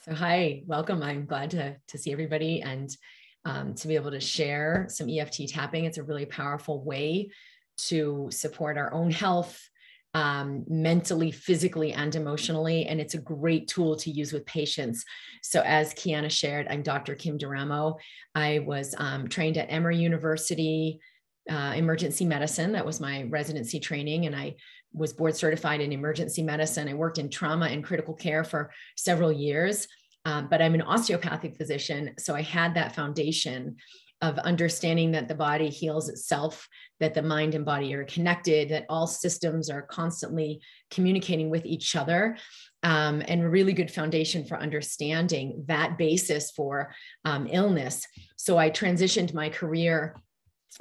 So hi, welcome. I'm glad to see everybody and to be able to share some EFT tapping. It's a really powerful way to support our own health, mentally, physically, and emotionally. And it's a great tool to use with patients. So as Kiana shared, I'm Dr. Kim Duramo. I was trained at Emory University, emergency medicine. That was my residency training. And I was board certified in emergency medicine. I worked in trauma and critical care for several years, but I'm an osteopathic physician. So I had that foundation of understanding that the body heals itself, that the mind and body are connected, that all systems are constantly communicating with each other, and a really good foundation for understanding that basis for illness. So I transitioned my career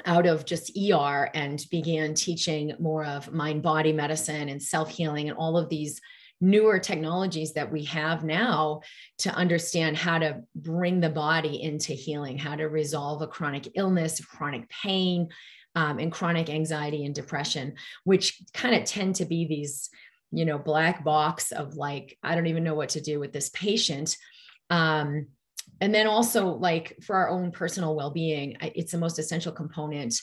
out of just ER and began teaching more of mind-body medicine and self-healing and all of these newer technologies that we have now to understand how to bring the body into healing, how to resolve a chronic illness, chronic pain, and chronic anxiety and depression, which kind of tend to be these, black box of like, I don't even know what to do with this patient. And then also like for our own personal well-being, it's the most essential component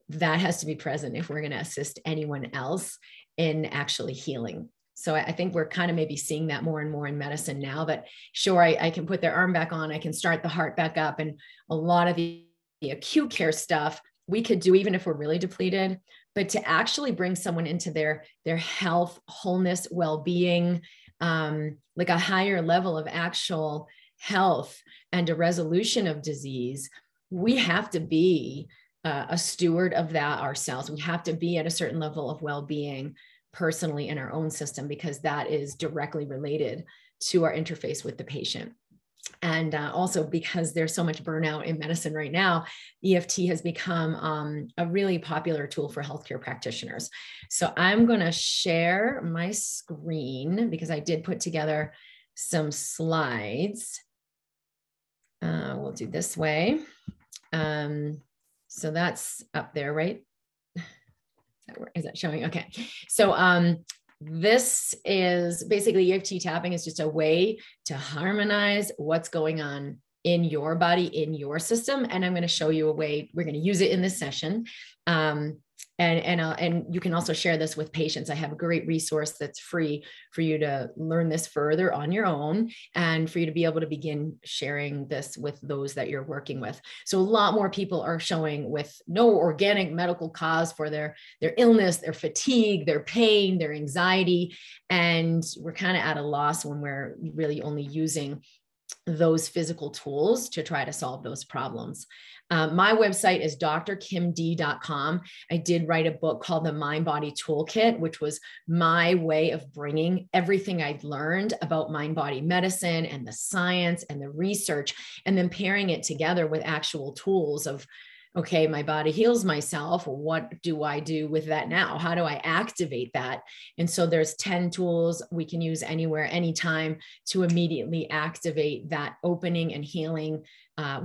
that has to be present if we're going to assist anyone else in actually healing. So I think we're kind of maybe seeing that more and more in medicine now, that sure, I can put their arm back on, I can start the heart back up. And a lot of the acute care stuff we could do even if we're really depleted, but to actually bring someone into their health, wholeness, well-being, like a higher level of actual health and a resolution of disease, we have to be a steward of that ourselves. We have to be at a certain level of well-being personally in our own system, because that is directly related to our interface with the patient. And also because there's so much burnout in medicine right now, EFT has become a really popular tool for healthcare practitioners. So I'm going to share my screen because I did put together some slides. We'll do this way. So that's up there, right? Is that showing? Okay. So this is basically EFT tapping is just a way to harmonize what's going on in your body, in your system. And I'm going to show you a way, we're going to use it in this session. And you can also share this with patients. I have a great resource that's free for you to learn this further on your own and for you to be able to begin sharing this with those that you're working with. So a lot more people are showing with no organic medical cause for their illness, their fatigue, their pain, their anxiety. And we're kind of at a loss when we're really only using those physical tools to try to solve those problems. My website is drkimd.com. I did write a book called The Mind Body Toolkit, which was my way of bringing everything I'd learned about mind body medicine and the science and the research, and then pairing it together with actual tools of, okay, my body heals myself. What do I do with that now? How do I activate that? And so there's 10 tools we can use anywhere, anytime to immediately activate that opening and healing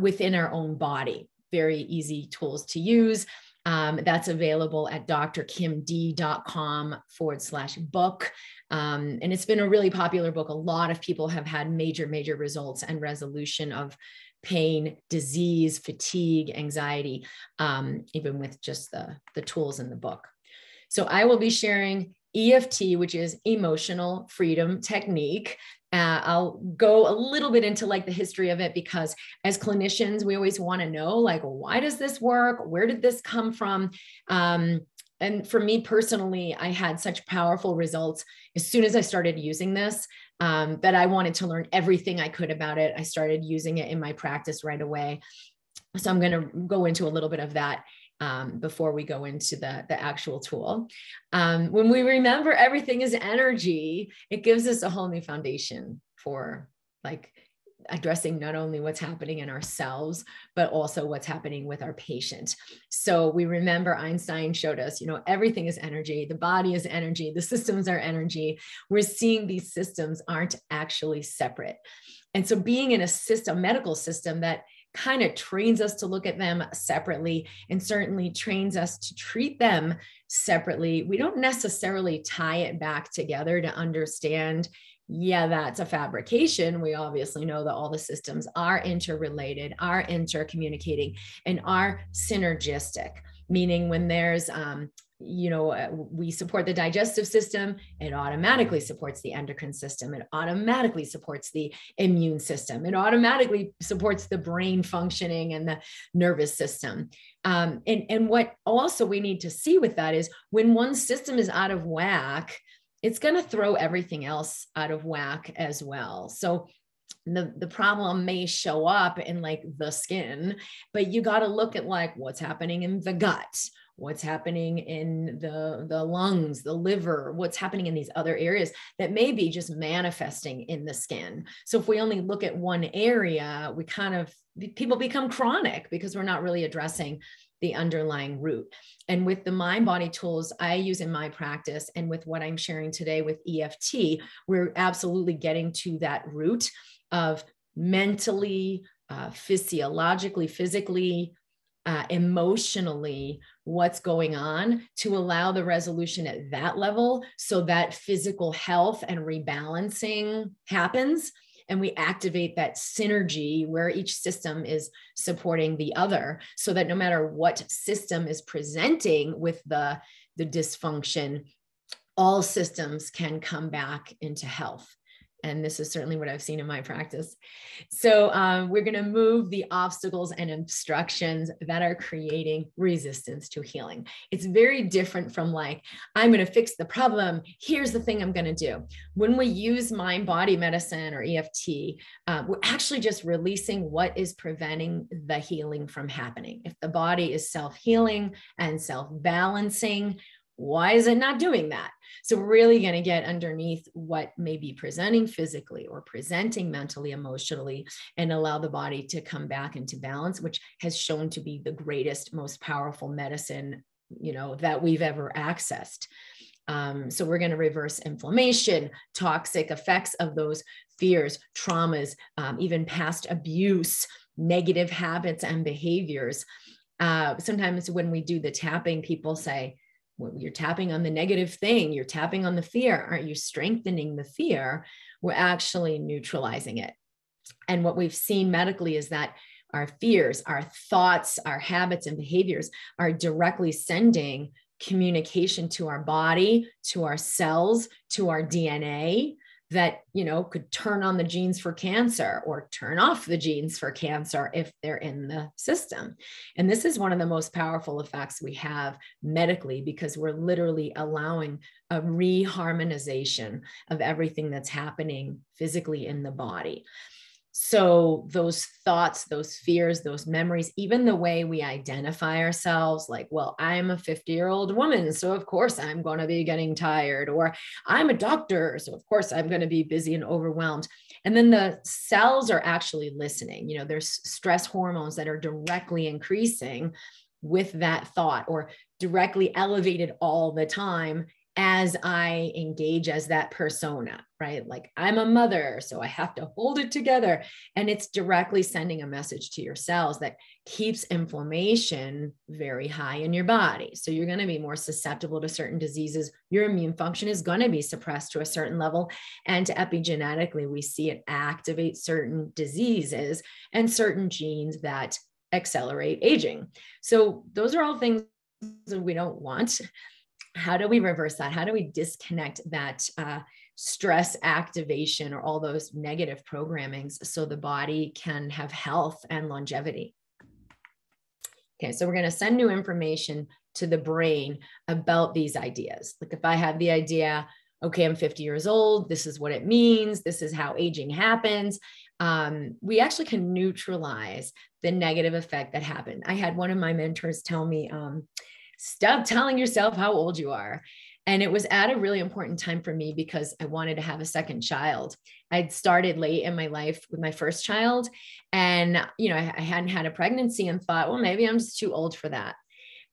within our own body. Very easy tools to use. That's available at drkimd.com/book. And it's been a really popular book. A lot of people have had major results and resolution of pain, disease, fatigue, anxiety, even with just the tools in the book. So I will be sharing EFT, which is emotional freedom technique. I'll go a little bit into like the history of it, because as clinicians, we always want to know, like, why does this work? Where did this come from? And for me personally, I had such powerful results as soon as I started using this, that I wanted to learn everything I could about it. I started using it in my practice right away. So I'm going to go into a little bit of that before we go into the actual tool. When we remember everything is energy, it gives us a whole new foundation for like addressing not only what's happening in ourselves, but also what's happening with our patient. So we remember Einstein showed us, everything is energy. The body is energy. The systems are energy. We're seeing these systems aren't actually separate. And so being in a medical system that kind of trains us to look at them separately and certainly trains us to treat them separately, we don't necessarily tie it back together to understand yeah, that's a fabrication. We obviously know that all the systems are interrelated, are intercommunicating, and are synergistic, meaning when there's, we support the digestive system, it automatically supports the endocrine system, it automatically supports the immune system, it automatically supports the brain functioning and the nervous system. And what also we need to see with that is when one system is out of whack, it's going to throw everything else out of whack as well. So the problem may show up in like the skin, but you got to look at like what's happening in the gut, what's happening in the lungs, the liver, what's happening in these other areas that may be just manifesting in the skin. So if we only look at one area, people become chronic because we're not really addressing the underlying root. And with the mind body tools I use in my practice, and with what I'm sharing today with EFT, we're absolutely getting to that root of mentally, physiologically, physically, emotionally, what's going on to allow the resolution at that level so that physical health and rebalancing happens. And we activate that synergy where each system is supporting the other, so that no matter what system is presenting with the dysfunction, all systems can come back into health. And this is certainly what I've seen in my practice. So we're going to move the obstacles and obstructions that are creating resistance to healing. It's very different from like, I'm going to fix the problem. Here's the thing I'm going to do. When we use mind body medicine or EFT, we're actually just releasing what is preventing the healing from happening. If the body is self-healing and self-balancing, why is it not doing that? So we're really going to get underneath what may be presenting physically or presenting mentally, emotionally, and allow the body to come back into balance, which has shown to be the greatest, most powerful medicine, that we've ever accessed. So we're going to reverse inflammation, toxic effects of those fears, traumas, even past abuse, negative habits and behaviors. Sometimes when we do the tapping, people say, well, you're tapping on the negative thing, you're tapping on the fear. Aren't you strengthening the fear? We're actually neutralizing it. And what we've seen medically is that our fears, our thoughts, our habits and behaviors are directly sending communication to our body, to our cells, to our DNA that, could turn on the genes for cancer or turn off the genes for cancer if they're in the system. And this is one of the most powerful effects we have medically, because we're literally allowing a reharmonization of everything that's happening physically in the body. So those thoughts, those fears, those memories, even the way we identify ourselves, like, well, I'm a 50-year-old woman, so of course I'm going to be getting tired, or I'm a doctor, so of course I'm going to be busy and overwhelmed. And then the cells are actually listening. There's stress hormones that are directly increasing with that thought, or directly elevated all the time as I engage as that persona, right? Like, I'm a mother, so I have to hold it together. And it's directly sending a message to your cells that keeps inflammation very high in your body. So you're going to be more susceptible to certain diseases. Your immune function is going to be suppressed to a certain level. And epigenetically, we see it activate certain diseases and certain genes that accelerate aging. So those are all things that we don't want. How do we reverse that? How do we disconnect that stress activation or all those negative programmings so the body can have health and longevity? Okay, so we're going to send new information to the brain about these ideas. Like, if I have the idea, okay, I'm 50 years old, this is what it means, this is how aging happens, we actually can neutralize the negative effect that happened. I had one of my mentors tell me, stop telling yourself how old you are. And it was at a really important time for me because I wanted to have a second child. I'd started late in my life with my first child. And, I hadn't had a pregnancy and thought, well, maybe I'm just too old for that.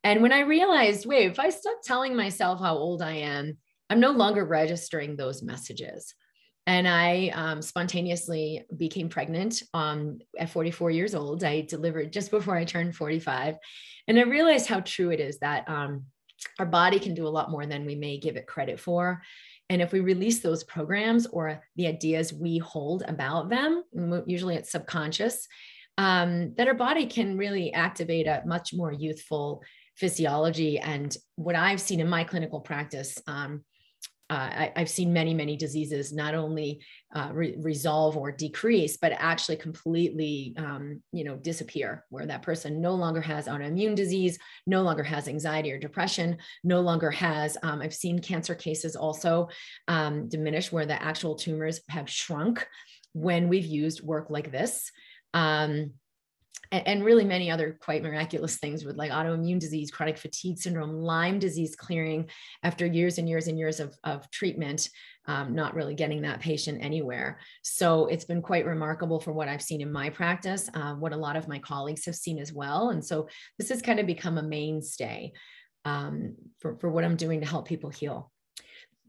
And when I realized, wait, if I stop telling myself how old I am, I'm no longer registering those messages. And I spontaneously became pregnant at 44 years old. I delivered just before I turned 45. And I realized how true it is that our body can do a lot more than we may give it credit for. And if we release those programs or the ideas we hold about them, usually it's subconscious, that our body can really activate a much more youthful physiology. And what I've seen in my clinical practice, I've seen many, many diseases not only resolve or decrease, but actually completely, disappear, where that person no longer has autoimmune disease, no longer has anxiety or depression, no longer has, I've seen cancer cases also diminish, where the actual tumors have shrunk when we've used work like this. And really many other quite miraculous things with like autoimmune disease, chronic fatigue syndrome, Lyme disease clearing after years and years and years of treatment, not really getting that patient anywhere. So it's been quite remarkable for what I've seen in my practice, what a lot of my colleagues have seen as well. And so this has kind of become a mainstay for what I'm doing to help people heal.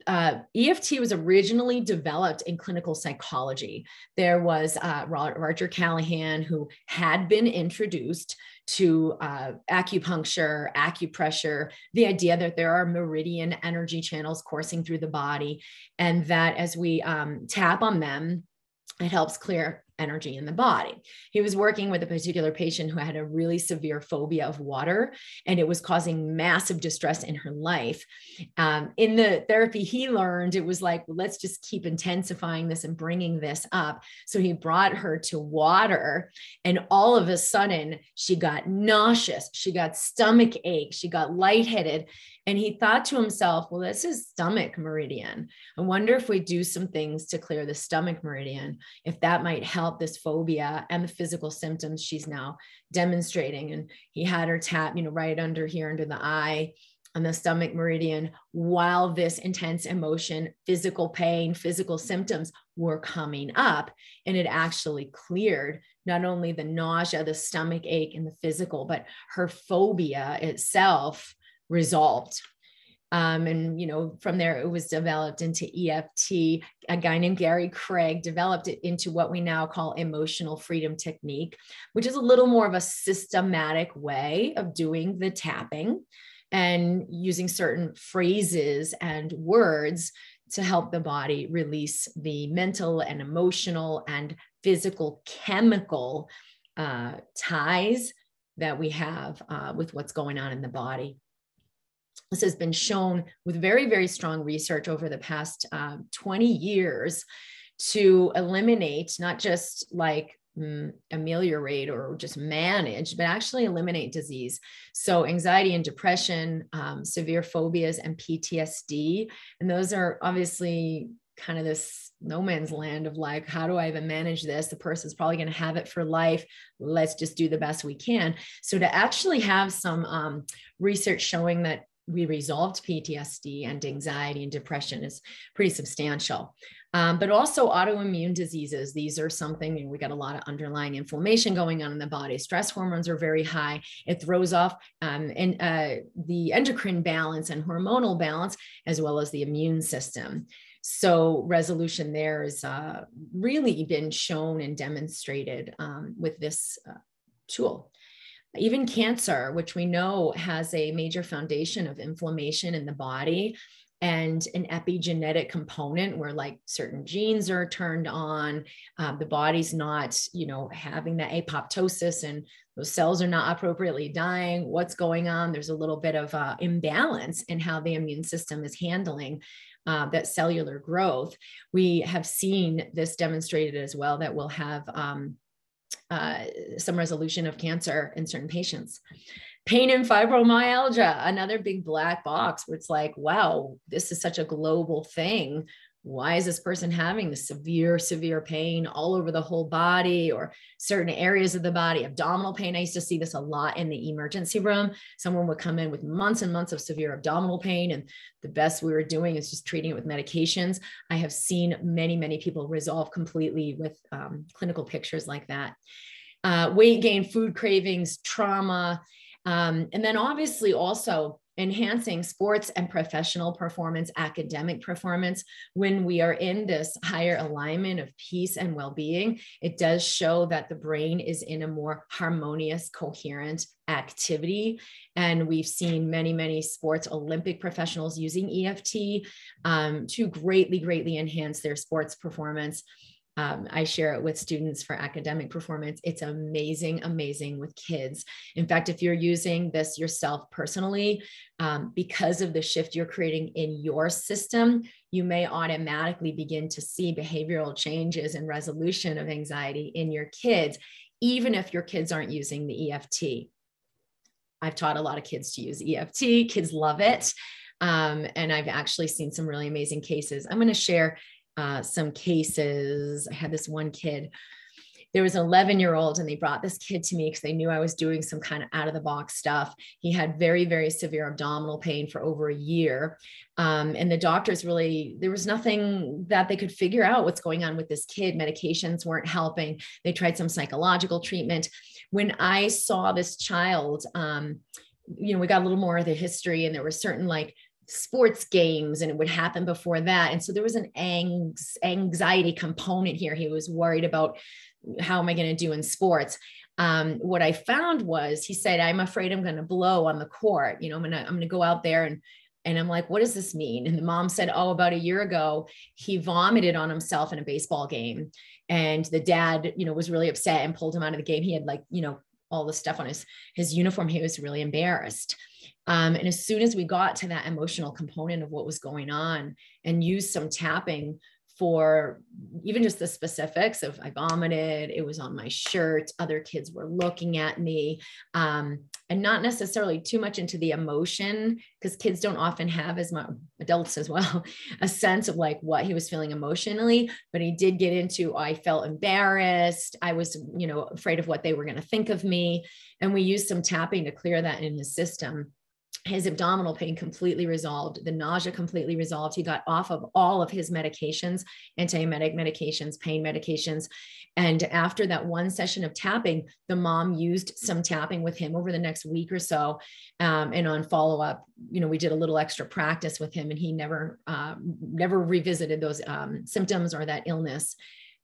EFT was originally developed in clinical psychology. There was Roger Callahan, who had been introduced to acupuncture, acupressure, the idea that there are meridian energy channels coursing through the body, and that as we tap on them, it helps clear energy in the body. He was working with a particular patient who had a really severe phobia of water, and it was causing massive distress in her life. In the therapy he learned, it was like, well, let's just keep intensifying this and bringing this up. So he brought her to water, and all of a sudden she got nauseous, she got stomach ache, she got lightheaded. And he thought to himself, well, this is stomach meridian. I wonder if we do some things to clear the stomach meridian, if that might help this phobia and the physical symptoms she's now demonstrating. And he had her tap, right under here, under the eye, on the stomach meridian, while this intense emotion, physical pain, physical symptoms were coming up. And it actually cleared not only the nausea, the stomach ache, and the physical, but her phobia itself resolved. And, from there, it was developed into EFT. A guy named Gary Craig developed it into what we now call emotional freedom technique, which is a little more of a systematic way of doing the tapping and using certain phrases and words to help the body release the mental and emotional and physical chemical ties that we have with what's going on in the body. This has been shown with very, very strong research over the past 20 years to eliminate, not just like ameliorate or just manage, but actually eliminate disease. So anxiety and depression, severe phobias, and PTSD. And those are obviously kind of this no man's land of like, how do I even manage this? The person's probably going to have it for life. Let's just do the best we can. So to actually have some research showing that we resolved PTSD and anxiety and depression is pretty substantial. But also autoimmune diseases. These are something, we got a lot of underlying inflammation going on in the body. Stress hormones are very high. It throws off the endocrine balance and hormonal balance, as well as the immune system. So resolution there has really been shown and demonstrated with this tool. Even cancer, which we know has a major foundation of inflammation in the body and an epigenetic component where like certain genes are turned on, the body's not, having the apoptosis and those cells are not appropriately dying. What's going on? There's a little bit of imbalance in how the immune system is handling that cellular growth. We have seen this demonstrated as well, that we'll have some resolution of cancer in certain patients. Pain and fibromyalgia, another big black box where it's like, wow, this is such a global thing. Why is this person having the severe pain all over the whole body or certain areas of the body? Abdominal pain. I used to see this a lot in the emergency room. Someone would come in with months and months of severe abdominal pain, and the best we were doing is just treating it with medications. I have seen many, many people resolve completely with clinical pictures like that. Weight gain, food cravings, trauma, and then obviously also enhancing sports and professional performance, academic performance. When we are in this higher alignment of peace and well-being, it does show that the brain is in a more harmonious, coherent activity. And we've seen many, many sports Olympic professionals using EFT to greatly enhance their sports performance. I share it with students for academic performance. It's amazing with kids. In fact, if you're using this yourself personally, because of the shift you're creating in your system, you may automatically begin to see behavioral changes and resolution of anxiety in your kids, even if your kids aren't using the EFT. I've taught a lot of kids to use EFT. Kids love it. And I've actually seen some really amazing cases. I'm going to share some cases. I had this one kid, there was an 11-year-old, and they brought this kid to me because they knew I was doing some kind of out of the box stuff. He had very severe abdominal pain for over a year. And the doctors really, there was nothing that they could figure out what's going on with this kid. Medications weren't helping. They tried some psychological treatment. When I saw this child, we got a little more of the history, and there were certain sports games, and it would happen before that. And so there was an anxiety component here. He was worried about, how am I going to do in sports? What I found was, he said, I'm afraid I'm going to blow on the court. I'm going to go out there and I'm like, what does this mean? And the mom said, oh, about a year ago, he vomited on himself in a baseball game. And the dad, was really upset and pulled him out of the game. He had all the stuff on his uniform. He was really embarrassed. And as soon as we got to that emotional component of what was going on and used some tapping for even just the specifics of, I vomited, it was on my shirt, other kids were looking at me, and not necessarily too much into the emotion, because kids don't often have, as much, adults as well, a sense of what he was feeling emotionally. But he did get into, I felt embarrassed. I was, afraid of what they were going to think of me. And we used some tapping to clear that in his system. His abdominal pain completely resolved, the nausea completely resolved. He got off of all of his medications, antiemetic medications, pain medications. And after that one session of tapping, the mom used some tapping with him over the next week or so. And on follow-up, we did a little extra practice with him, and he never revisited those symptoms or that illness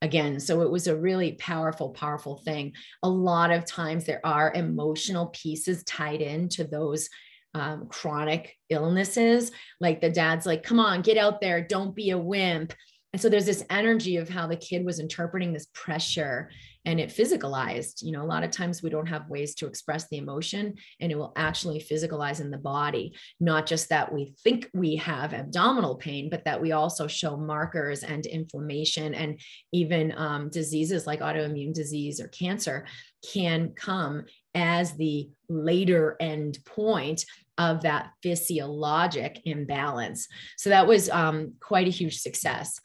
again. So it was a really powerful thing. A lot of times there are emotional pieces tied into those chronic illnesses. Like the dad's like, come on, get out there, don't be a wimp. And so there's this energy of how the kid was interpreting this pressure, and it physicalized. A lot of times we don't have ways to express the emotion, and it will actually physicalize in the body. Not just that we think we have abdominal pain, but that we also show markers and inflammation, and even diseases like autoimmune disease or cancer can come as the later end point of that physiologic imbalance. So that was quite a huge success.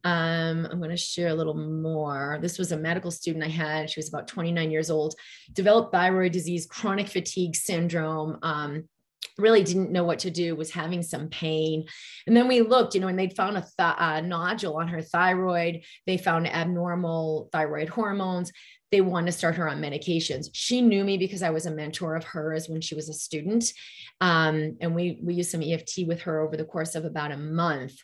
I'm going to share a little more. This was a medical student I had. She was about 29 years old, developed thyroid disease, chronic fatigue syndrome, really didn't know what to do, was having some pain. And then we looked, and they'd found a nodule on her thyroid. They found abnormal thyroid hormones. They wanted to start her on medications. She knew me because I was a mentor of hers when she was a student. And we used some EFT with her over the course of about a month.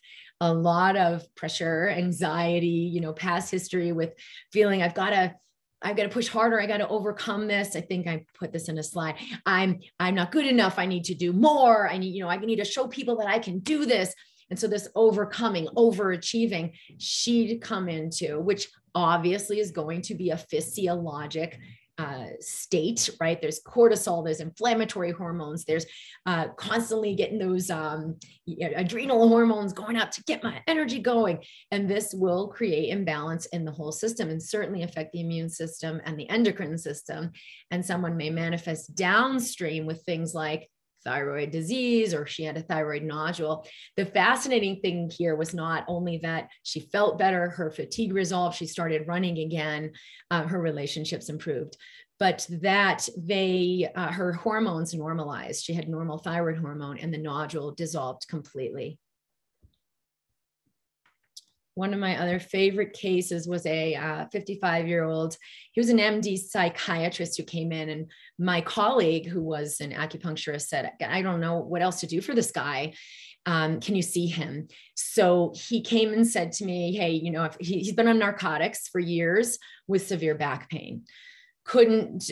A lot of pressure, anxiety, past history with feeling I've got to push harder. I got to overcome this. I think I put this in a slide. I'm not good enough. I need to do more. I need to show people that I can do this. And so this overcoming, overachieving, she'd come into, which obviously is going to be a physiologic state, right? There's cortisol, there's inflammatory hormones, there's constantly getting those adrenal hormones going up to get my energy going. And this will create imbalance in the whole system, and certainly affect the immune system and the endocrine system. And someone may manifest downstream with things like thyroid disease, or she had a thyroid nodule. The fascinating thing here was not only that she felt better, her fatigue resolved, she started running again, her relationships improved, but that her hormones normalized. She had normal thyroid hormone, and the nodule dissolved completely. one of my other favorite cases was a 55-year-old. He was an MD psychiatrist who came in, and my colleague, who was an acupuncturist, said, I don't know what else to do for this guy. Can you see him? So he came and said to me, hey, you know, if he's been on narcotics for years with severe back pain. Couldn't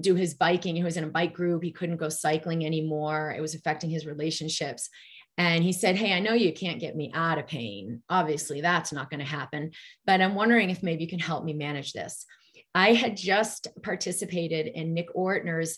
do his biking. He was in a bike group. He couldn't go cycling anymore. It was affecting his relationships. And he said, hey, I know you can't get me out of pain. Obviously, that's not going to happen. But I'm wondering if maybe you can help me manage this. I had just participated in Nick Ortner's,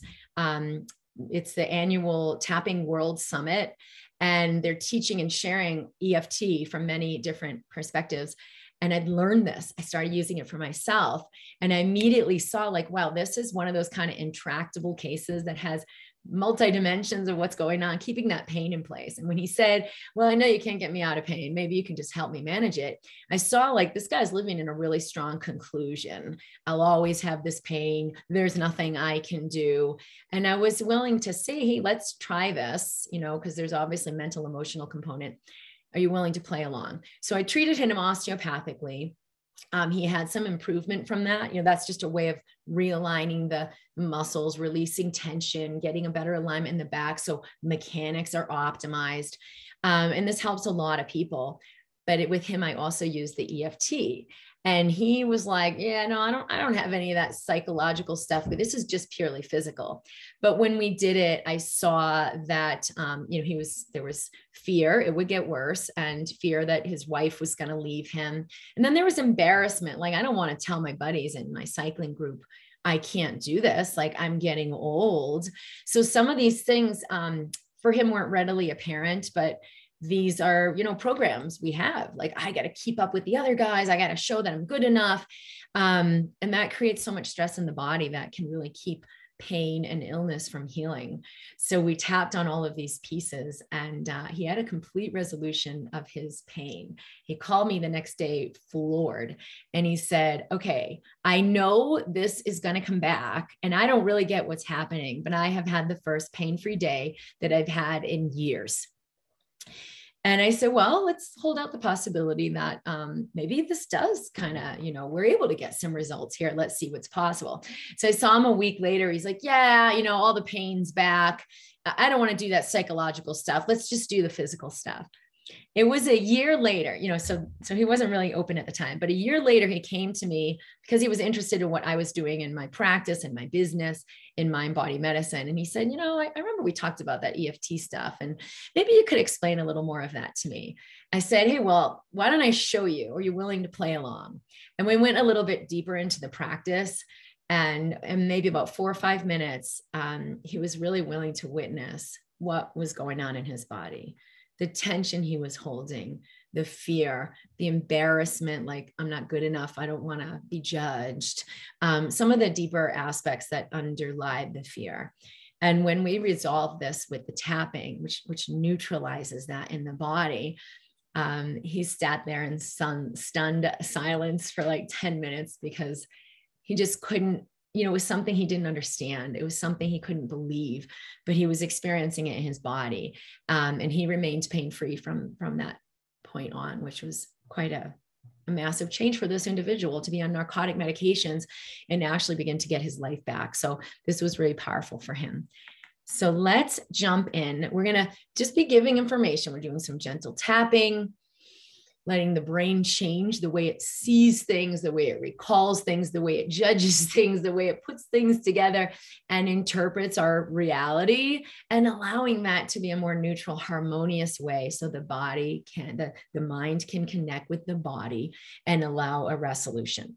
it's the annual Tapping World Summit. And they're teaching and sharing EFT from many different perspectives. And I'd learned this. I started using it for myself. And I immediately saw like, wow, this is one of those kind of intractable cases that has multi-dimensions of what's going on, keeping that pain in place. And when he said, well, I know you can't get me out of pain, maybe you can just help me manage it, I saw like, this guy's living in a really strong conclusion. I'll always have this pain. There's nothing I can do. And I was willing to say, hey, let's try this, you know, because there's obviously mental, emotional component. Are you willing to play along? So I treated him osteopathically. He had some improvement from that. You know, that's just a way of realigning the muscles, releasing tension, getting a better alignment in the back. So mechanics are optimized. And this helps a lot of people. But with him, I also use the EFT. And he was like, yeah, no, I don't have any of that psychological stuff, but this is just purely physical. But when we did it, I saw that, you know, there was fear, it would get worse, and fear that his wife was going to leave him. And then there was embarrassment. Like, I don't want to tell my buddies in my cycling group, I can't do this. Like, I'm getting old. So some of these things for him weren't readily apparent, but these are, you know, programs we have, like, I got to keep up with the other guys. I got to show that I'm good enough. And that creates so much stress in the body that can really keep pain and illness from healing. So we tapped on all of these pieces, and he had a complete resolution of his pain. He called me the next day floored, and he said, okay, I know this is going to come back and I don't really get what's happening, but I have had the first pain-free day that I've had in years. And I said, well, let's hold out the possibility that maybe this does kind of, you know, we're able to get some results here. Let's see what's possible. So I saw him a week later. He's like, yeah, you know, all the pain's back. I don't want to do that psychological stuff. Let's just do the physical stuff. It was a year later, you know, so he wasn't really open at the time, but a year later, he came to me because he was interested in what I was doing in my practice and my business in mind body medicine. And he said, you know, I remember we talked about that EFT stuff, and maybe you could explain a little more of that to me. I said, hey, well, why don't I show you? Are you willing to play along? And we went a little bit deeper into the practice, and maybe about 4 or 5 minutes, he was really willing to witness what was going on in his body. The tension he was holding, the fear, the embarrassment, like, I'm not good enough, I don't want to be judged, some of the deeper aspects that underlie the fear. And when we resolve this with the tapping, which neutralizes that in the body, he sat there in stunned silence for like 10 minutes because he just couldn't, you know, it was something he didn't understand. It was something he couldn't believe, but he was experiencing it in his body. And he remained pain-free from that point on, which was quite a massive change for this individual to be on narcotic medications and actually begin to get his life back. So this was really powerful for him. So let's jump in. We're going to just be giving information. We're doing some gentle tapping, letting the brain change the way it sees things, the way it recalls things, the way it judges things, the way it puts things together and interprets our reality, and allowing that to be a more neutral, harmonious way so the body can, the mind can connect with the body and allow a resolution.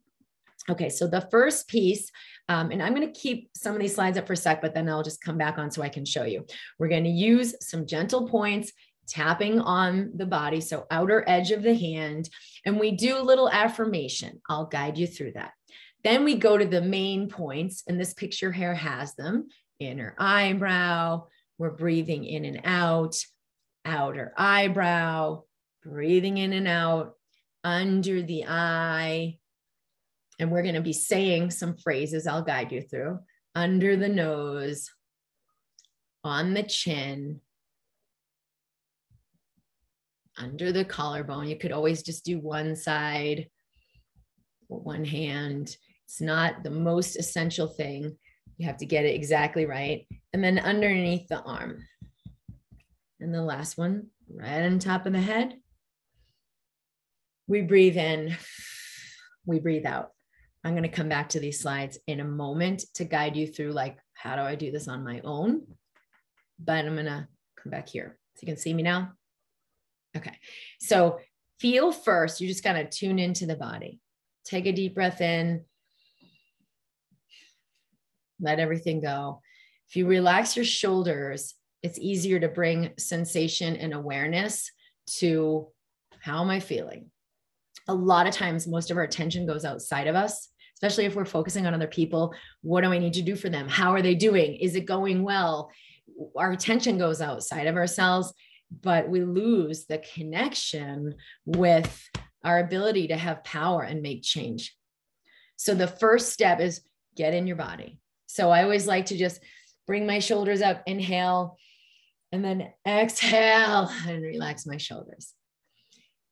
Okay, so the first piece, and I'm going to keep some of these slides up for a sec, but then I'll just come back on so I can show you. We're going to use some gentle points, tapping on the body, so outer edge of the hand, and we do a little affirmation. I'll guide you through that. Then we go to the main points, and this picture here has them. Inner eyebrow, we're breathing in and out, outer eyebrow, breathing in and out, under the eye, and we're going to be saying some phrases I'll guide you through. Under the nose, on the chin, under the collarbone. You could always just do one side or one hand. It's not the most essential thing. You have to get it exactly right. And then underneath the arm. And the last one, right on top of the head. We breathe in, we breathe out. I'm going to come back to these slides in a moment to guide you through, like, how do I do this on my own? But I'm going to come back here. So you can see me now. Okay. So feel first, you just got to tune into the body. Take a deep breath in. Let everything go. If you relax your shoulders, it's easier to bring sensation and awareness to how am I feeling? A lot of times, most of our attention goes outside of us, especially if we're focusing on other people. What do I need to do for them? How are they doing? Is it going well? Our attention goes outside of ourselves, but we lose the connection with our ability to have power and make change. So the first step is get in your body. So I always like to just bring my shoulders up, inhale, and then exhale and relax my shoulders.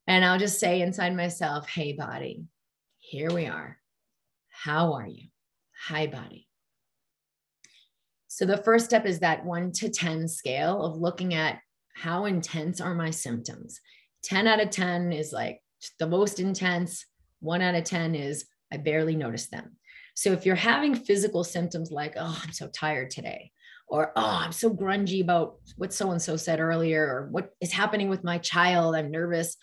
And I'll just say inside myself, hey, body, here we are. How are you? Hi, body. So the first step is that 1 to 10 scale of looking at how intense are my symptoms. 10 out of 10 is like the most intense. 1 out of 10 is I barely notice them. So if you're having physical symptoms like, oh, I'm so tired today, or, oh, I'm so grungy about what so-and-so said earlier, or what is happening with my child, I'm nervous.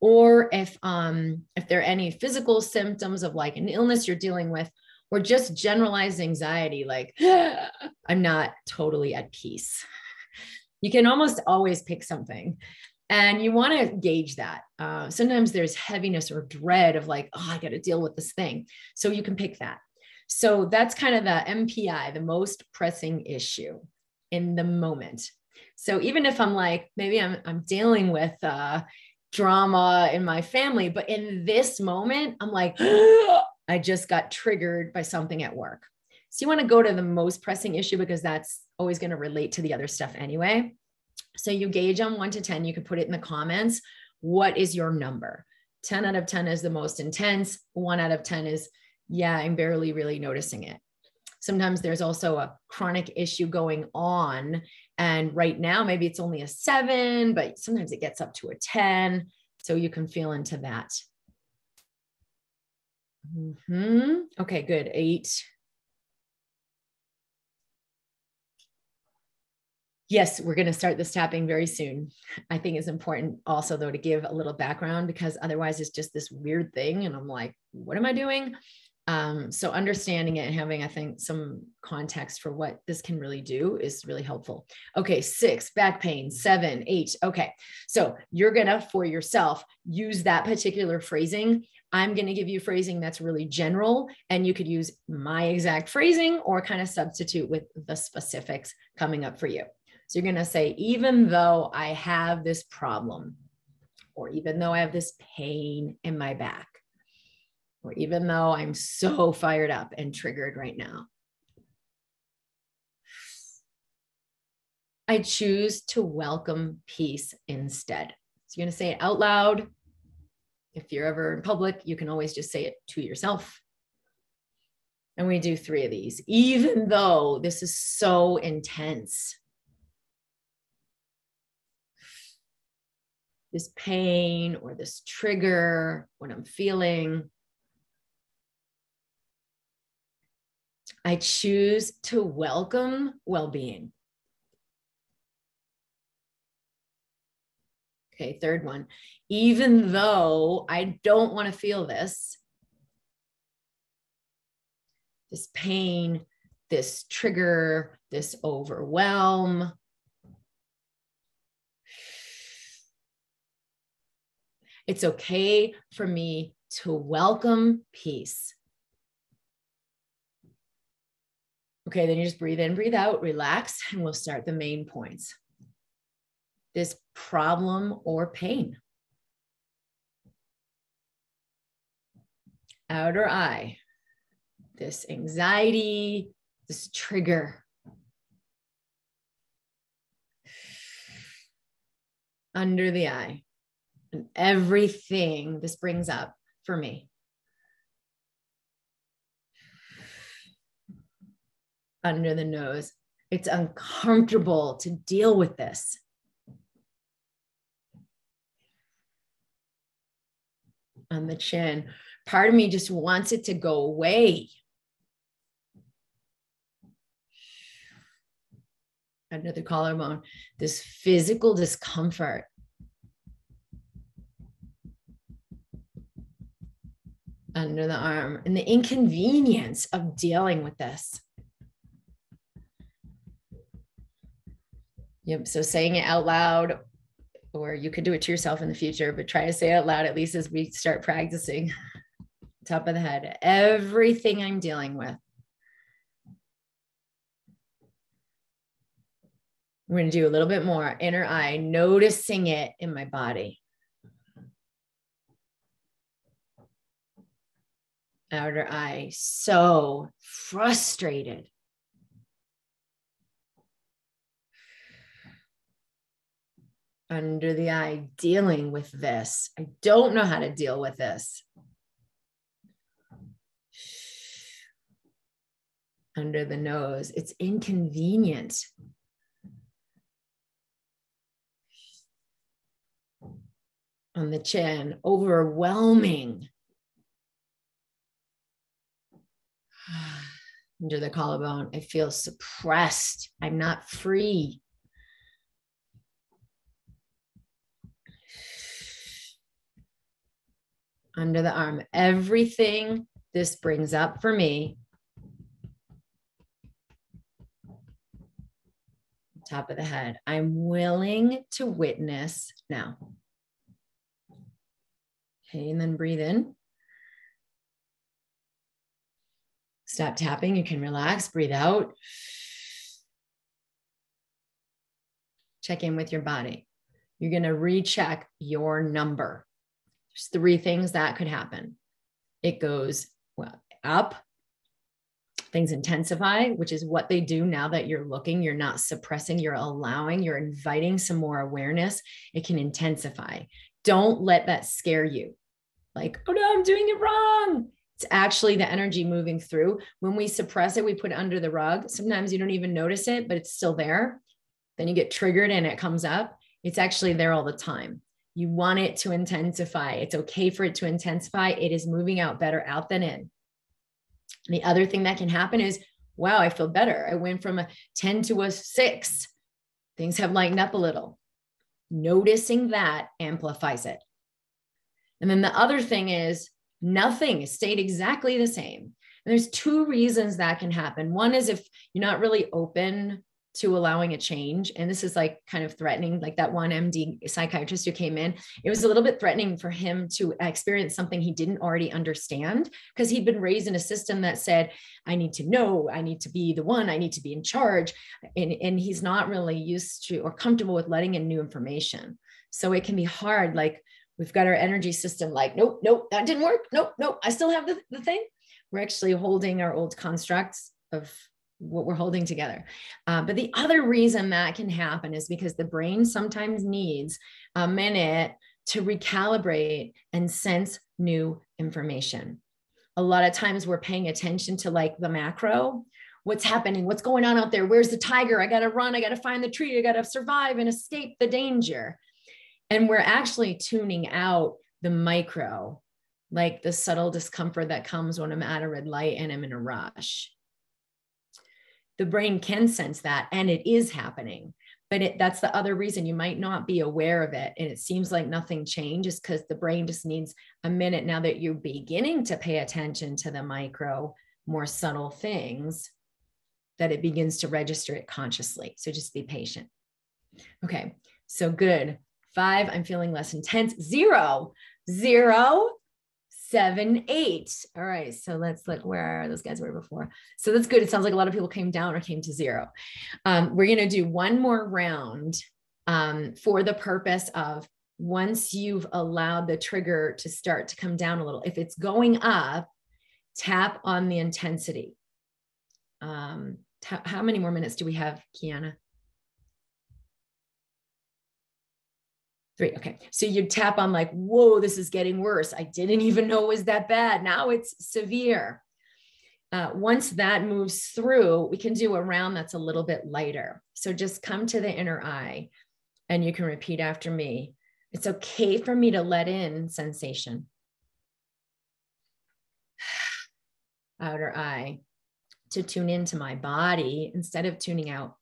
Or if there are any physical symptoms of like an illness you're dealing with, or just generalized anxiety, like I'm not totally at peace. You can almost always pick something, and you want to gauge that. Sometimes there's heaviness or dread of like, oh, I got to deal with this thing. So you can pick that. So that's kind of the MPI, the most pressing issue in the moment. So even if I'm like, maybe I'm dealing with drama in my family, but in this moment, I'm like, I just got triggered by something at work. So you want to go to the most pressing issue because that's always going to relate to the other stuff anyway. So you gauge on 1 to 10, you can put it in the comments. What is your number? 10 out of 10 is the most intense. 1 out of 10 is, yeah, I'm barely really noticing it. Sometimes there's also a chronic issue going on. And right now, maybe it's only a 7, but sometimes it gets up to a 10. So you can feel into that. Okay, good. 8. Yes, we're going to start this tapping very soon. I think it's important also, though, to give a little background, because otherwise it's just this weird thing. And I'm like, what am I doing? So understanding it and having, I think, some context for what this can really do is really helpful. Okay, 6, back pain, 7, 8. Okay, so you're going to, for yourself, use that particular phrasing. I'm going to give you phrasing that's really general, and you could use my exact phrasing or kind of substitute with the specifics coming up for you. So you're going to say, even though I have this problem, or even though I have this pain in my back, or even though I'm so fired up and triggered right now, I choose to welcome peace instead. So you're going to say it out loud. If you're ever in public, you can always just say it to yourself. And we do 3 of these, even though this is so intense. This pain or this trigger, what I'm feeling, I choose to welcome well-being. Okay, 3rd one. Even though I don't want to feel this pain, this trigger, this overwhelm, it's okay for me to welcome peace. Okay, then you just breathe in, breathe out, relax, and we'll start the main points. This problem or pain. Outer eye. This anxiety, this trigger. Under the eye. And everything this brings up for me. Under the nose. It's uncomfortable to deal with this. On the chin. Part of me just wants it to go away. Under the collarbone, this physical discomfort. Under the arm and the inconvenience of dealing with this. Yep. So saying it out loud, or you could do it to yourself in the future, but try to say it out loud, at least as we start practicing. Top of the head, everything I'm dealing with. We're going to do a little bit more. Inner eye, noticing it in my body. Outer eye, so frustrated. Under the eye, dealing with this. I don't know how to deal with this. Under the nose, it's inconvenient. On the chin, overwhelming. Under the collarbone, I feel suppressed. I'm not free. Under the arm, everything this brings up for me. Top of the head, I'm willing to witness now. Okay, and then breathe in. Stop tapping, you can relax, breathe out. Check in with your body. You're going to recheck your number. There's 3 things that could happen. It goes up, things intensify, which is what they do now that you're looking, you're not suppressing, you're allowing, you're inviting some more awareness. It can intensify. Don't let that scare you. Like, oh no, I'm doing it wrong. It's actually the energy moving through. When we suppress it, we put it under the rug. Sometimes you don't even notice it, but it's still there. Then you get triggered and it comes up. It's actually there all the time. You want it to intensify. It's okay for it to intensify. It is moving out better out than in. The other thing that can happen is, wow, I feel better. I went from a 10 to a 6. Things have lightened up a little. Noticing that amplifies it. And then the other thing is nothing stayed exactly the same. And there's 2 reasons that can happen. One is if you're not really open to allowing a change. And this is like kind of threatening, like that one MD psychiatrist who came in, it was a little bit threatening for him to experience something he didn't already understand, because he'd been raised in a system that said, I need to know, I need to be the one, I need to be in charge. And he's not really used to or comfortable with letting in new information. So it can be hard. Like we've got our energy system like, nope, that didn't work. Nope, I still have the thing. We're actually holding our old constructs of what we're holding together. But the other reason that can happen is because the brain sometimes needs a minute to recalibrate and sense new information. A lot of times we're paying attention to like the macro, what's happening, what's going on out there, where's the tiger, I got to run, I got to find the tree, I got to survive and escape the danger. And we're actually tuning out the micro, like the subtle discomfort that comes when I'm at a red light and I'm in a rush. The brain can sense that, and it is happening, but that's the other reason you might not be aware of it. And it seems like nothing changes because the brain just needs a minute now that you're beginning to pay attention to the micro, more subtle things, that it begins to register it consciously. So just be patient. Okay, so good. 5, I'm feeling less intense. 0, 7, 8. All right. So let's look where those guys were before. So that's good. It sounds like a lot of people came down or came to 0. We're going to do one more round for the purpose of once you've allowed the trigger to start to come down a little. If it's going up, tap on the intensity. How many more minutes do we have, Kiana? 3. Okay. So you tap on like, whoa, this is getting worse. I didn't even know it was that bad. Now it's severe. Once that moves through, we can do a round that's a little bit lighter. So just come to the inner eye and you can repeat after me. It's okay for me to let in sensation. Outer eye, to tune into my body instead of tuning out.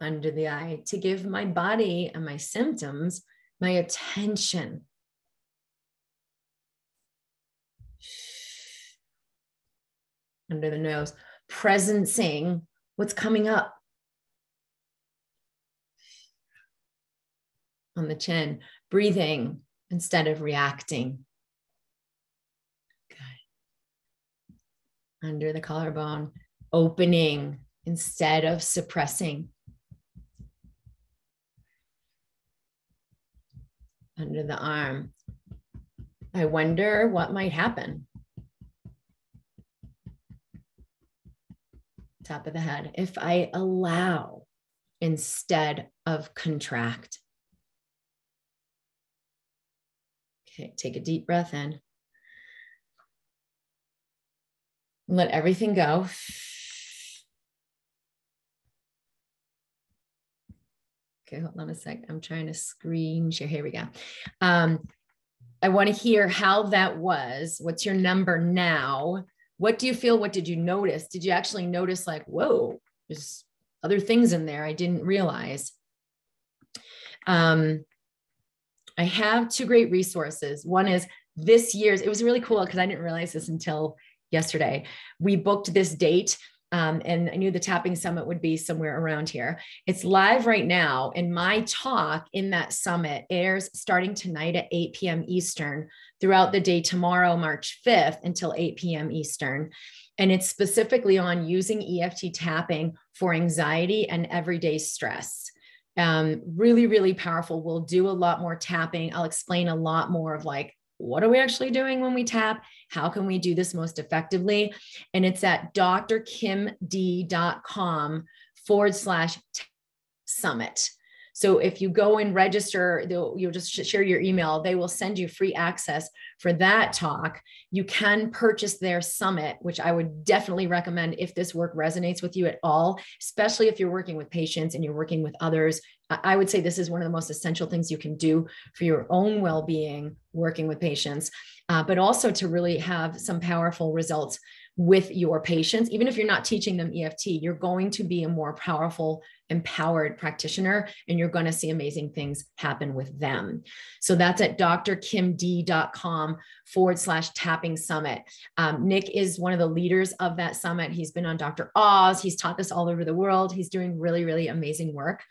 Under the eye, to give my body and my symptoms my attention. Under the nose, presencing what's coming up. On the chin, breathing instead of reacting. Good. Under the collarbone, opening instead of suppressing. Under the arm, I wonder what might happen. Top of the head, if I allow instead of contract. Okay, take a deep breath in. Let everything go. Okay, hold on a sec. I'm trying to screen share. Here we go. I want to hear how that was. What's your number now? What do you feel? What did you notice? Did you actually notice like, whoa, there's other things in there I didn't realize? I have 2 great resources. One is this year's, it was really cool because I didn't realize this until yesterday. We booked this date and I knew the tapping summit would be somewhere around here. It's live right now. And my talk in that summit airs starting tonight at 8 p.m. Eastern throughout the day tomorrow, March 5th until 8 p.m. Eastern. And it's specifically on using EFT tapping for anxiety and everyday stress. Really, really powerful. We'll do a lot more tapping. I'll explain a lot more of like, what are we actually doing when we tap? How can we do this most effectively? And it's at drkimd.com/summit. So if you go and register, you'll just share your email. They will send you free access for that talk. You can purchase their summit, which I would definitely recommend if this work resonates with you at all, especially if you're working with patients and you're working with others. I would say this is one of the most essential things you can do for your own well-being, working with patients, but also to really have some powerful results with your patients. Even if you're not teaching them EFT, you're going to be a more powerful, empowered practitioner, and you're going to see amazing things happen with them. So that's at drkimd.com/tapping summit. Nick is one of the leaders of that summit. He's been on Dr. Oz. He's taught this all over the world. He's doing really, really amazing work.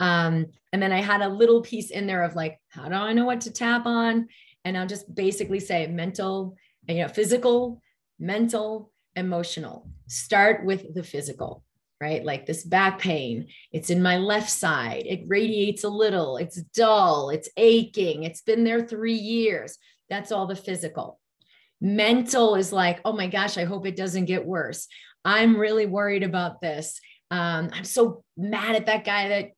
And then I had a little piece in there of like, how do I know what to tap on? And I'll just basically say mental, physical, mental, emotional. Start with the physical, right? Like this back pain, it's in my left side. It radiates a little, it's dull, it's aching. It's been there 3 years. That's all the physical. Mental is like, oh my gosh, I hope it doesn't get worse. I'm really worried about this. I'm so mad at that guy that,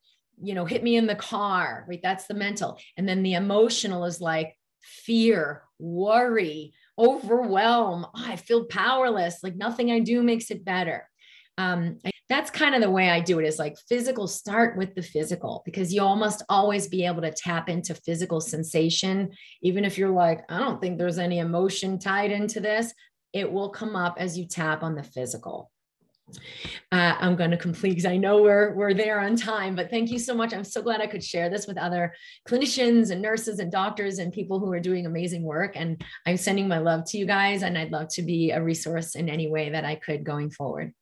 hit me in the car, right? That's the mental. And then the emotional is like fear, worry, overwhelm. Oh, I feel powerless. Like nothing I do makes it better. That's kind of the way I do it, is like physical, start with the physical, because you almost always be able to tap into physical sensation. Even if you're like, I don't think there's any emotion tied into this, it will come up as you tap on the physical. I'm going to complete because I know we're there on time, but thank you so much. I'm so glad I could share this with other clinicians and nurses and doctors and people who are doing amazing work. And I'm sending my love to you guys, and I'd love to be a resource in any way that I could going forward.